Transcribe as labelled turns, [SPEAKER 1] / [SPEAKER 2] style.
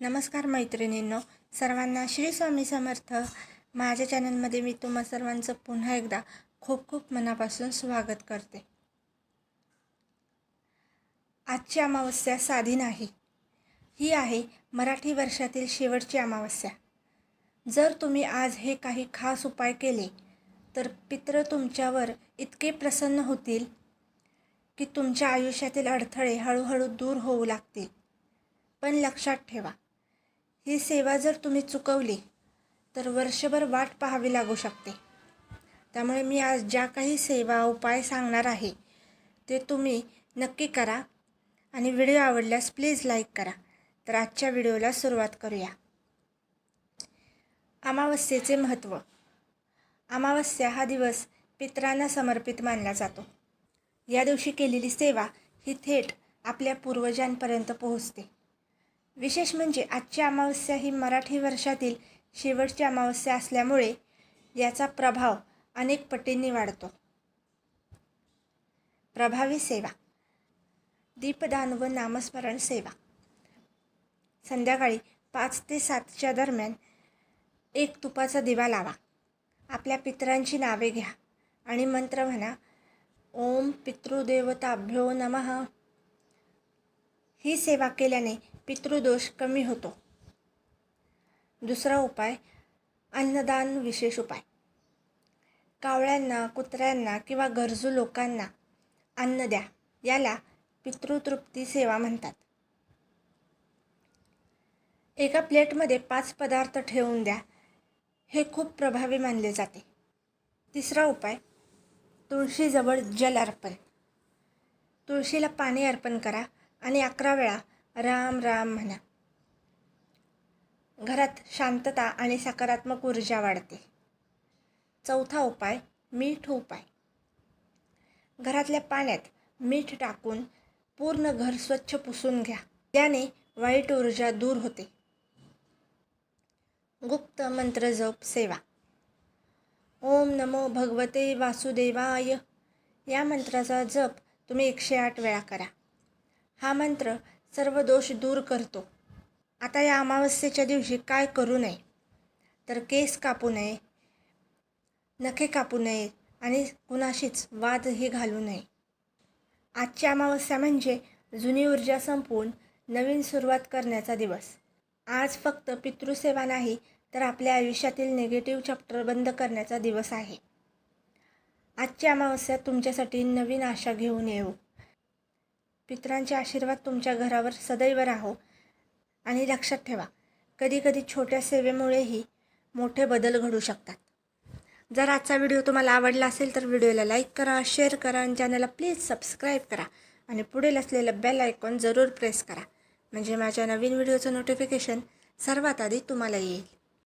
[SPEAKER 1] नमस्कार मैत्रिणींनो, सर्वांना श्री स्वामी समर्थ. माझ्या चॅनलमध्ये मी तुम्हा सर्वांचं पुन्हा एकदा खूप खूप मनापासून स्वागत करते. आजची अमावस्या साधी नाही, ही आहे मराठी वर्षातील शेवटची अमावस्या. जर तुम्ही आज हे काही खास उपाय केले तर पितृ तुमच्यावर इतके प्रसन्न होतील की तुमच्या आयुष्यातील अडथळे हळूहळू दूर होऊ लागतील. पण लक्षात ठेवा, ही सेवा जर तुम्ही चुकवली तर वर्षभर वाट पाहावी लागू शकते. त्यामुळे मी आज ज्या काही सेवा उपाय सांगणार आहे ते तुम्ही नक्की करा आणि व्हिडिओ आवडल्यास प्लीज लाईक करा. तर आजच्या व्हिडिओला सुरुवात करूया. अमावस्येचे महत्त्व. अमावस्या हा दिवस पितरांना समर्पित मानला जातो. या दिवशी केलेली सेवा ही थेट आपल्या पूर्वजांपर्यंत पोहोचते. विशेष म्हणजे आजची अमावस्या ही मराठी वर्षातील शेवटची अमावस्या असल्यामुळे याचा प्रभाव अनेक पटींनी वाढतो. प्रभावी सेवा. दीपदान व नामस्मरण सेवा. संध्याकाळी 5 ते 7च्या दरम्यान एक तुपाचा दिवा लावा. आपल्या पितरांची नावे घ्या आणि मंत्र म्हणा, ओम पितृदेवताभ्यो नमः. ही सेवा केल्याने पितृदोष कमी होतो. दुसरा उपाय, अन्नदान. विशेष उपाय. कावळ्यांना, कुत्र्यांना किंवा गरजू लोकांना अन्न द्या. याला पितृतृप्ती सेवा म्हणतात. एका प्लेटमध्ये 5 पदार्थ ठेवून द्या. हे खूप प्रभावी मानले जाते. तिसरा उपाय, तुळशीजवळ जल अर्पण. तुळशीला पाणी अर्पण करा आणि 11 वेळा राम राम म्हणा. घरात शांतता आणि सकारात्मक ऊर्जा वाढते. चौथा उपाय, मीठ उपाय. घरातल्या पाण्यात मीठ टाकून पूर्ण घर स्वच्छ पुसून घ्या. याने वाईट ऊर्जा दूर होते. गुप्त मंत्र जप सेवा. ओम नमो भगवते वासुदेवाय या मंत्राचा जप तुम्ही 108 वेळा करा. हा मंत्र सर्व दोष दूर करतो. आता या अमावस्येच्या दिवशी काय करू नये तर केस कापू नये, नखे कापू नये आणि कुणाशीच वादही घालू नये. आजची अमावस्या म्हणजे जुनी ऊर्जा संपवून नवीन सुरुवात करण्याचा दिवस. आज फक्त पितृसेवा नाही तर आपल्या आयुष्यातील निगेटिव्ह चॅप्टर बंद करण्याचा दिवस आहे. आजची अमावस्या तुमच्यासाठी नवीन आशा घेऊन येऊ. पितरांचे आशीर्वाद तुमच्या घरावर सदैव राहो. आणि लक्षात ठेवा, कधीकधी छोट्या सेवेमुळेही मोठे बदल घडू शकतात. जर आजचा व्हिडिओ तुम्हाला आवडला असेल तर व्हिडिओला लाईक करा, शेअर करा आणि चॅनलला प्लीज सबस्क्राईब करा आणि पुढील असलेलं बेल आयकॉन जरूर प्रेस करा, म्हणजे माझ्या नवीन व्हिडिओचं नोटिफिकेशन सर्वात आधी तुम्हाला येईल.